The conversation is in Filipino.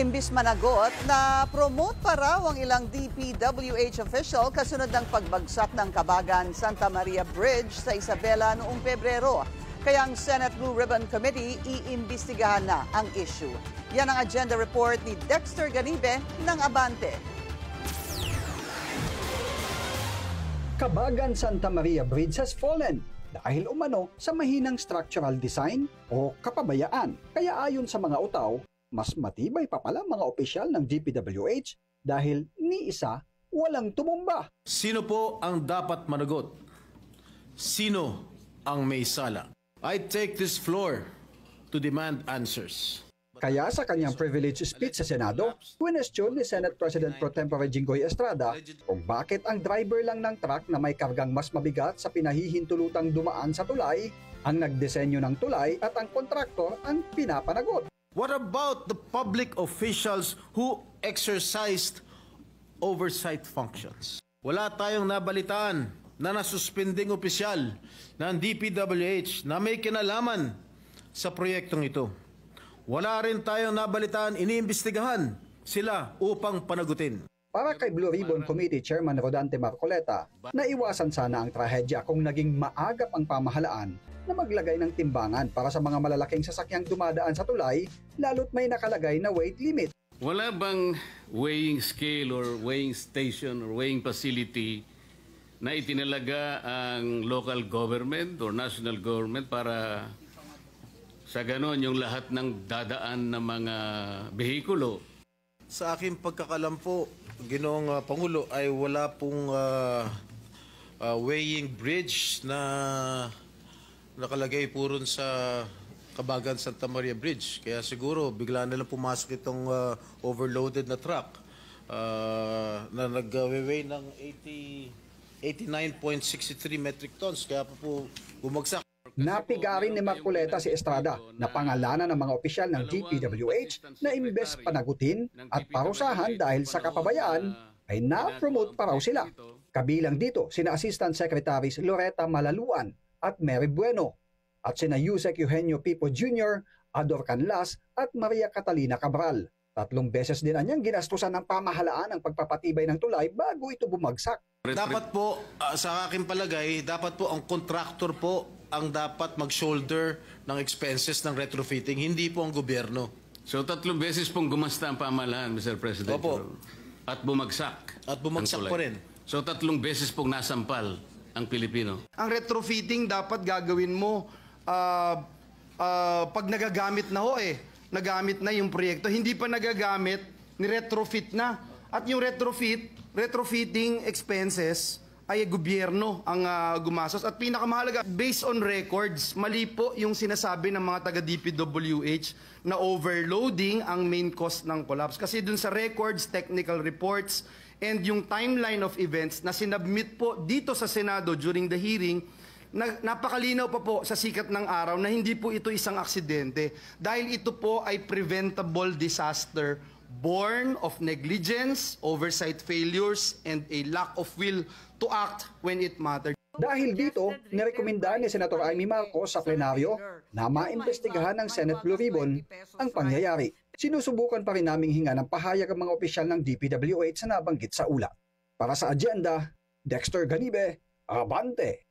Imbis managot na promote pa raw ang ilang DPWH official kasunod ng pagbagsak ng Kabagan Santa Maria Bridge sa Isabela noong Pebrero. Kaya ang Senate Blue Ribbon Committee iimbestigahan na ang issue. Yan ang agenda report ni Dexter Ganibe ng Abante. Kabagan Santa Maria Bridge has fallen dahil umano sa mahinang structural design o kapabayaan. Kaya ayon sa mga utaw, mas matibay pa pala mga opisyal ng DPWH dahil ni isa walang tumumba. Sino po ang dapat managot? Sino ang may sala? I take this floor to demand answers. Kaya sa kanyang privilege speech sa Senado, kwestiyon ni Senate President Pro Tempore Jinggoy Estrada kung bakit ang driver lang ng truck na may kargang mas mabigat sa pinahihintulutang dumaan sa tulay ang nagdisenyo ng tulay at ang kontraktor ang pinapanagot. What about the public officials who exercised oversight functions? Wala tayong nabalitaan na nasuspending opisyal ng DPWH na may kinalaman sa proyektong ito. Wala rin tayong nabalitaan, iniimbestigahan sila upang panagutin. Para kay Blue Ribbon Committee Chairman Rodante Marcoleta, naiwasan sana ang trahedya kung naging maagap ang pamahalaan na maglagay ng timbangan para sa mga malalaking sasakyang dumadaan sa tulay, lalo't may nakalagay na weight limit. Wala bang weighing scale or weighing station or weighing facility na itinalaga ang local government or national government para sa ganon yung lahat ng dadaan ng mga behikulo? Sa aking pagkakalam po, Ginoong Pangulo, ay wala pong weighing bridge na nakalagay po ron sa Kabagan Santa Maria Bridge. Kaya siguro bigla na lang pumasok itong overloaded na truck na nag-weigh ng 89.63 metric tons. Kaya po bumagsak. Napigarin ni Marcoleta si Estrada na pangalanan ng mga opisyal ng DPWH na imbes panagutin at parusahan dahil sa kapabayaan ay na-promote pa raw sila. Kabilang dito sina Assistant Secretaries Loretta Malaluan at Mary Bueno at sina Yusek Eugenio Pipo Jr., Ador Canlas at Maria Catalina Cabral. 3 beses din anyang ginastusan ng pamahalaan ang pagpapatibay ng tulay bago ito bumagsak. Dapat po, sa aking palagay, dapat po ang contractor po ang dapat mag-shoulder ng expenses ng retrofitting, hindi po ang gobyerno. So 3 beses pong gumasta ang pamahalaan, Mr. President. Opo. At bumagsak. At bumagsak pa rin. So 3 beses pong nasampal ang Pilipino. Ang retrofitting dapat gagawin mo pag nagagamit na nagamit na yung proyekto, hindi pa nagagamit, ni-retrofit na. At yung retrofitting expenses ay gobyerno ang gumastos. At pinakamahalaga, based on records, mali po yung sinasabi ng mga taga-DPWH na overloading ang main cost ng collapse. Kasi dun sa records, technical reports, and yung timeline of events na sinabmit po dito sa Senado during the hearing, napakalinaw pa po sa sikat ng araw na hindi po ito isang aksidente dahil ito po ay preventable disaster born of negligence, oversight failures, and a lack of will to act when it mattered. Dahil dito, nirekomenda ni Senator Amy Marcos sa plenaryo na maimbestigahan ng Senate Blue Ribbon ang pangyayari. Sinusubukan pa rin naming hinga ng pahayag ang mga opisyal ng DPWH na nabanggit sa ulat. Para sa agenda, Dexter Ganibe, Abante.